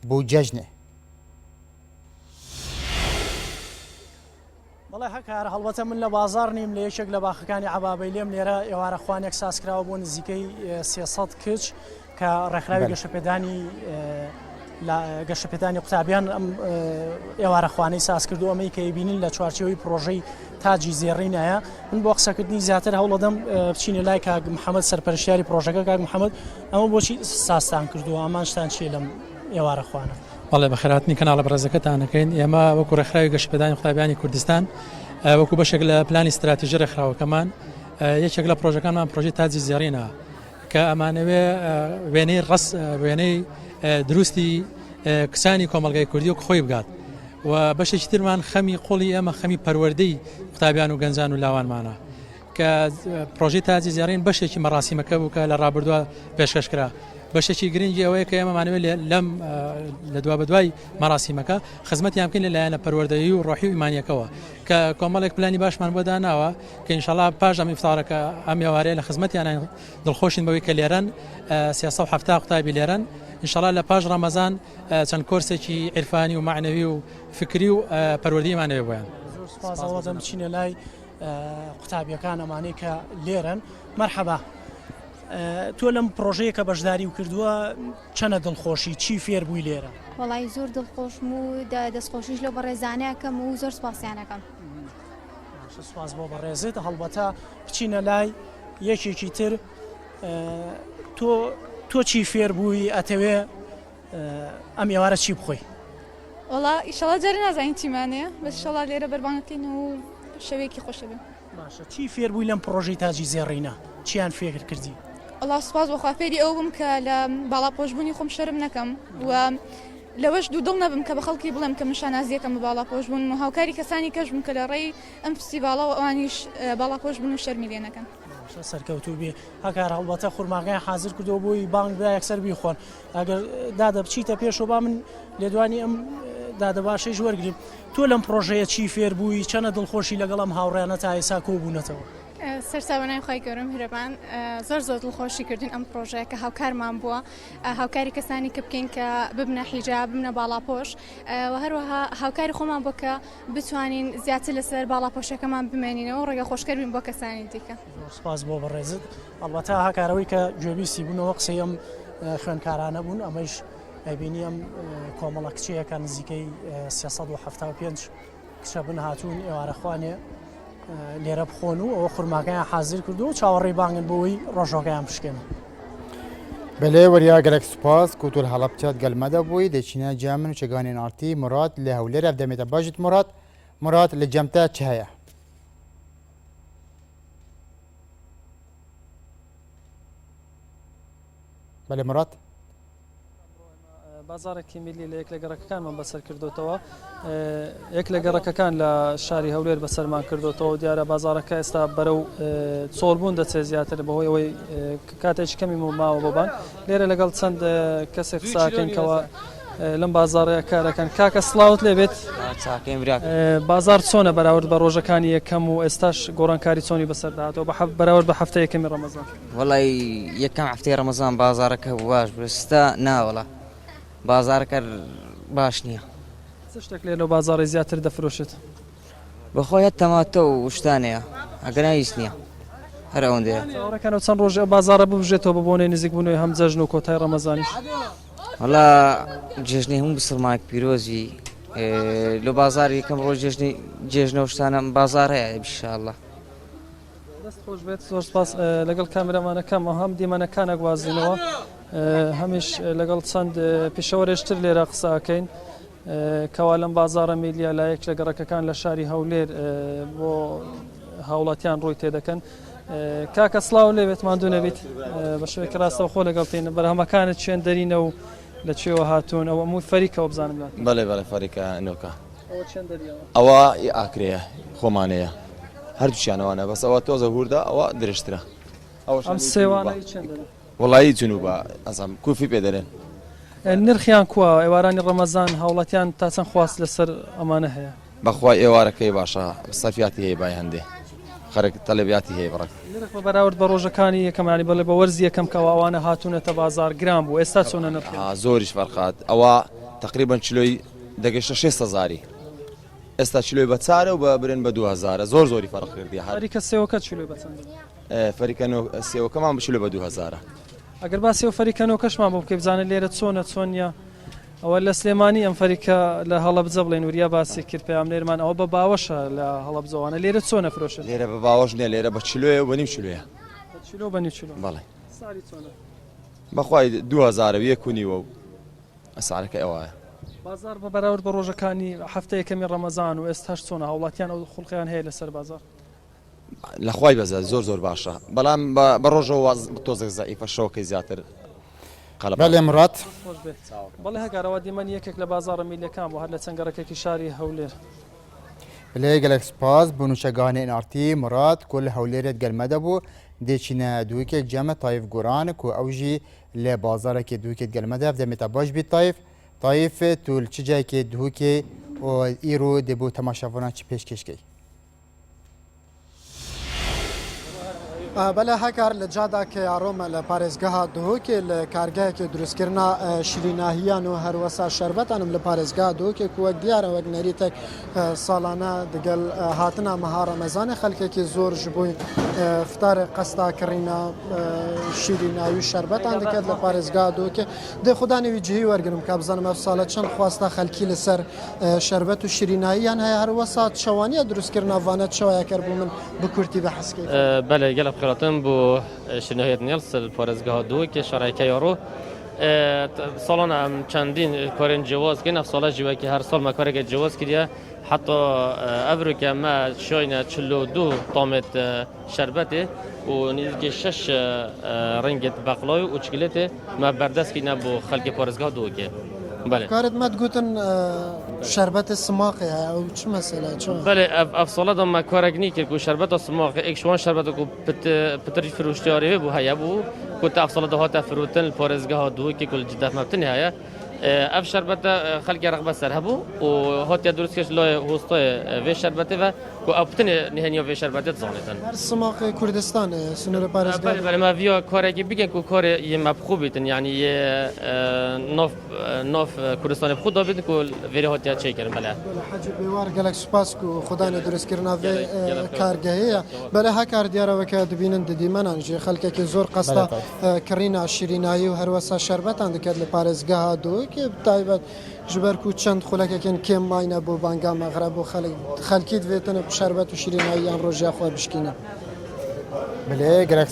بۆ جەژنێ. بەڵێ هەکار هەڵبەتە من لە بازار نیم لە یەکێک لە باخەکانی عەبابەی لێم لێرە ئێوارە خوانێک سازکراوە بۆ نزیکەی 300 کچ کە ڕێکخراوی گەشەپێدانی قوتابیان ئەم ئێوارە خوانەی ساز کردو ئەمەی کە بینین لە چوارچێوەی پرۆژەی تاجی زێڕینایە. من بۆ قسەکردنی زیاتر هەوڵ دەدەم بچینە لای کاک محەممەد سەرپەرشتیاری پرۆژەکە. کاک محەممەد ئەمە بۆچی سازتان کردووە ئەمان شتان چیە لەم ئێوارە خوانە؟ بەڵێ بەخێراتنی کەناڵە بەڕێزەکەتانەکەین ئێمە وەکو ڕێکخراوی گەشتپێدانی قوتابیانی کوردستان وەکو بەشێک لە پلانی استراتیژی ڕێکخراوەکەمان یەکێک لە پرۆژەکانمان پرۆژەی تاجی زێڕینە کە ئەمانەوێ وێنەی دروستی کسانی کۆمەلگای کوردی و خۆی بگات و بەشێکی ترمان خەمی قوڵی ئێمە خەمی پەروەردەی قوتابیان و گەنجان و لاوانمانە کە پرۆژەی تاجی زێڕین بەشێکی مەراسیمەکە بوو کە لە ڕابردووە پێشکەشکرا. بەشێکی گرنگی ئەوەیە کە ئێمەمانەوێت لە دوا بەدوای مەراسیمەکە خزمەتیان بکەین لەلایەنە پەروەردەیی و ڕۆحی و ئیمانیەکەوە کە کۆمەڵێک پلانی باشمان بۆ داناوە کە ئینشاڵڵا پاش ئەم ئیفتارەکە ئەم ئێوارەیە لە خزمەتیان دڵخۆشین بەوەی کە لێرەن 370 قوتابی لێرەن ئینشاڵڵا لە پاش ڕەمەزان چەند کۆرسێکی عیرفانی و معنەوی و فکری و پەروەردیمانەوێ بۆیان. زۆر سوپاس ئەوەدەم بچینە لای قوتابیەکان ئەمانەی کە لێرن. مەرحەبا، تۆ لەم پرۆژەیە کە بەشداری و کردووە چەنە دڵخۆشی چی فێر بووی لێرە؟ وەڵی زۆر دڵخۆشم و دەستخۆشیش لەو بەڕێزانەکەم و زۆر سپاسیانەکەم. سوپاس بۆ بەڕێزت. هەڵبەتە بچینە لای یەکێکی تر. تۆ چی فێر بووی ئەتەوێ ئەم ئێوارە چی بخۆی؟ وڵا ئیشەڵا جارێ نازانین چیمانەیە بەس ئیشەڵا لێرە بەربانەکەین و شەوێکی خۆشە بێ. باشە، چی فێر بووی لەم پرۆژەی تاجی زێڕینە؟ چیان فێر کردی؟ ئەڵا سوپاس بۆ خوافێری ئەو بم کە لە باڵاپۆشبوونی خۆم شەرم نەکەم و لەوەش دوو دڵ نەبم کە بە خەڵکی بڵێم کە من شانازیەکەم بە باڵاپۆشبوون و هاوکاری کەسانی کەش بم کە لە ڕێی ئەم فستیڤاڵە و ئەوانیش باڵاپۆشبوون و شەرمی لێ نەکەن. سەرکەوتوو بێ. هەکار هەڵبەتە خورماگای حازر کردەوە بۆی بانگ بدا یەکسەر بیخۆن. ئەگەر دادە بچیتە پێشەوە با من لێدوانی ئەم دادە باشەی وەرگریم. تۆ لەم پرۆژەیە چی فێر بووی؟ چەنە دڵخۆشی لەگەڵ ئەم هاوڕێیانە تا ئێستا کۆبوونەتەوە؟ سەرچاوەنای خی گەورم هیرەبان زۆر دڵخۆشی کردین ئەم پرۆژەیە کە هاوکارمان بووە، هاوکاری کەسانی کە بکەین کە ببنە حیجاب ببنە باڵاپۆش و هەروەها هاوکاری خۆمان بۆ کە بتوانین زیاتر لەسەر باڵاپۆشەکەمان بمێنینەوە و ڕێگە خۆشکەر بین بۆ کەسانی دیکە. سپاس بۆ بەڕێزت. ئەڵبەتە هاکارەوەی کە گوێبیستی بوونەوە قسەی ئەم خوێندکارانە بوون. ئەمەش ئەبینی ئەم کۆمەڵە کچەیەکە نزیکەی 375 کچە بن هاتوون ئێوارە خوانێ لێرە بخۆن و ئەوە خورماکەیان حازر کردو و چاوەڕێی بانگن بۆەوەی ڕۆژۆکەیان بشکێن. بەلێ وەریا گەلێک سوپاس کۆتۆل هەڵە بچات گەلمەدە بووی دەچینە جامن و چێگانێن ئارتی مراد لە هەولێرە دەمێتە باشیت مراد لە جەمتە چ هەیە؟ بەلێ مراد بازارێکی میلی لە یەک لە گەڕەکەکانمان بەسەر کردوتەوە. یەک لە گەڕەکەکان لە شاری هەولێر بەسەرمان کردوتەوە. دیارە بازارەکە ئێستا بەرەو چۆڵبوون دەچێت زیاتر بەهۆی ئەوەی کاتێکی کەمی ماوە بۆبان. لێرە لەگەڵ چەند کەسێک قساکەینکەوە لەم بازارەیە کارەکەن. کاکە سڵاوت لێبێت. بازار چۆنە بەراورد بە ڕۆژەکانی یەکەم و ئێستاش گۆڕانکاری چۆنی بەسەرداهاتەوە بەراورد بە هەفتە یەکەمی ڕەمەزان؟ وەڵی یەکەم هەفتەی ڕەمەزان بازارەکە باش برستا ناوەڵە بازارەکە باش نییە. چ شتێک لێ لەو بازاڕی زیاتر دەفرۆشێت؟ بەخۆی تەماتە و شتانەیە ئەگەر هیچ نییە هەر ئەوەندەیە. ڕێکەکانەوە چەند ڕۆژ بازارە ببژێتەوە بۆنەی نزیک بوونەوەی هەم جەژن و کۆتای ڕەمەزانیش؟ وەڵا جێژنەی هەموو بسڵمانێک پیرۆزی لە بازاری یەکەم ڕۆژ جێژنە و شتانە بازار هەیە ئینشاءڵڵا. دەست خۆش بێت. زۆر سپاس. لەگەڵ کامێرامانەکەم هەم دیمەنەکانە گوازینەوە هەمیش لەگەڵ چەند پێشەوەرێشتر لێرە قساکەین کەوا لەم بازارە میلیە لایەک لە گەڕەکەکان لە شاری هەولێر بۆ هاوڵاتیان ڕووی تێدەکەن. کاکە سڵاو لێبێت ماندوو نەبیت بە شوێکی ڕاستەوە خۆ لەگەڵتین بەرهەمەکانت چێن دەرینە و لەکوێوە هاتوون ئەوە هەمووی فەریکەوە بزانم. بەڵێ فەریکە نۆکە ئەوە ئاکرەیە خۆمانەیە هەردووشیانەوەنە بەس ئەوە تۆزە هوردا ئەوە درشترە. ئەم سێوانەی چێن؟ وڵایی جنوبە ئەزم کوفی پێدەرێن. نرخیان کووە ئێوارانی ڕەمەزان هاوڵاتیان تا چەند خواست لەسەر ئەمانە هەیە؟ بەخوای ئێوارەکەی باشە سەفیاتی هەیە بای هەندێ خەرک تەلەبیاتی هەیە بڕک. نرخ بەراورد بە ڕۆژەکانی یەکەمانی بەڵێ بە وەرزی یەکەم کەواوانە هاتوونەتە بازار گران بوو ئێستا چۆنە نرخ؟ زۆریش فەرقات. ئەوە تقریبا چلۆی دەگەشتە 6,000 ئێستا چلۆی بە چارە و بە برن بە 2,000 زۆر زۆری فەرق کردی هەر فەریکە سێوەکە چلۆی بەچەند فەریکە سێوەکەمان بچلۆ بە 2,000 ئەگەر باسی و فەریکەنەوەکەشمان بۆ بکەی بزانێت لێرە چۆنە ئەوە لە سلێمانی ئەم فەریکە لە هەڵەبجە بڵێن وریا باسی کرد پێیان لێرمان ئەوە بە باوەشە لە هەڵەبجەوانە لێرە چۆنە فرۆشت لێرە بە باوەش نیە لێرە بە چلۆیە و بە نیم چلۆیە چلۆ بە نیم چلۆ بەڵێ ساری چۆنە بەخوای 2,000 1,900 و ئەسعارەکە ئەوایە بازار بە بەراورد بە ڕۆژەکانی هەفتەیە کەمی ڕەمەزان و ئێستاش چۆنە هەوڵاتیان ئەو خوڵقیان هەیە لەسەر بازار لەخوای بەزە زۆر باشە بەڵام بە ڕۆژەوە تۆزێک زەعیفە شەوەکەی زیاتر بەڵێ مرات بەڵێ هەگارەوە دیمەنی یەکێک لە بازارە میلەکان بۆ هەر لە چەنگەڕەکێکی شاری هەولێر بلێ گەلێک سپاس بنووشەگانێن ئارتی مرات کۆ لە هەولێرێت گەلمەدە بوو دێچینە دووکێک جەمە تایف گۆران و ئەوژی لێ بازارێکی دووکێت گەلمەدە دەمێتە باش بیت تایف تول چ جایکێ دووکێ ئیرۆ دەبوو تەماشاڤۆنان چ پێشکەشکەی بەلە هەکار لە جاداکە ئاڕۆمە لە پارێزگەها دهۆکێ لە کارگایەکی دروستکردنا شیریناهیان و هەروەسا شەربەتانم لە پارێزگا دهۆکێک وەک دیارە وەک نەریتێک ساڵانە دەگەل هاتنە مەها ڕەمەزانە خەلکێکی زۆر ji بووی فتارێ قەستا کڕینە شیریناوی شەربەتان دەکات لە پارێزگا دهۆکێ دێ خوددانەوی جهی وەرگرم کە بزانم ئەف ساڵە چەند خواستە خەلکی لەسەر شەربەت و شیریناییان هەیە هەروەسا چەوانیە دروستکردناوانە چاوایەکەر بوو من بکورتی بە حەسکەی بەلێ گەلە خێڵەتم بۆ شنوهێت نیلس پارێزگەها دووکێ شەڕێکە یۆڕۆ ساڵانە ئەم چەندین کۆرێن جیاوازکردن ئەف ساڵە جیوەکی هەر ساڵ مەکارێکە جیاواز کردە حتا ئەڤروکە مە شوینە 42 تامێت شەربەتێ و نزیکێ 6 ڕەنگێت بەقڵاوی و چکلێتێ مە بەردەستکردە بۆ خەڵکی پارێزگەها دووکێ کارت مەت گوتن شەربەتی سماقی هەیە ئەو چ مەسەلە چۆن بەێ ئەف ساڵەدا مە کارێکنی کرد و شەربەتە سماقی ئێکشوان شەربەتە و پتری فروشتیاری بوو هەیە بوو کوتە ئەف ساڵەدا هاتە فروتن پارێزگەها دووکێ کول جدە مەبتنی هەیە ئەف شەربەتە خەڵکی ڕغبە سەر هەبوو و هاتیە دروستکەش لای هۆستای وێ شەربەتێ و و ئەوتنێ نهێنیا وێ شەربەتێ زانێتن سماقی کوردستان سنوورە پارێزگا بەلێمە ڤیا کارێکی بگەن و کارێ یە مەبخوو بیتن یعنی ناف کوردستانی بخو دابێت و وێرە هاتیە چێکردن بەلێ حەجی بێوار گەلێک سوپاس و خوددانە دروستکردنا وێ کارگەهەیە بەلێ هەکار دیارەوەکە دبینن ددیمەنان ژێ خەلکێکی زۆر قەستا کڕینە شیرینایی و هەروەسا شەربەتان دەکات لە پارێزگەها دووکێ تایبەت ژبەر و چەند خولەکێکن کێم ماینە بۆ بانگا مەغرە بۆ خەلکی دوێتنە شەربەت و شیریناییان ڕۆژیا خۆ بشکینە بلێ گەلێک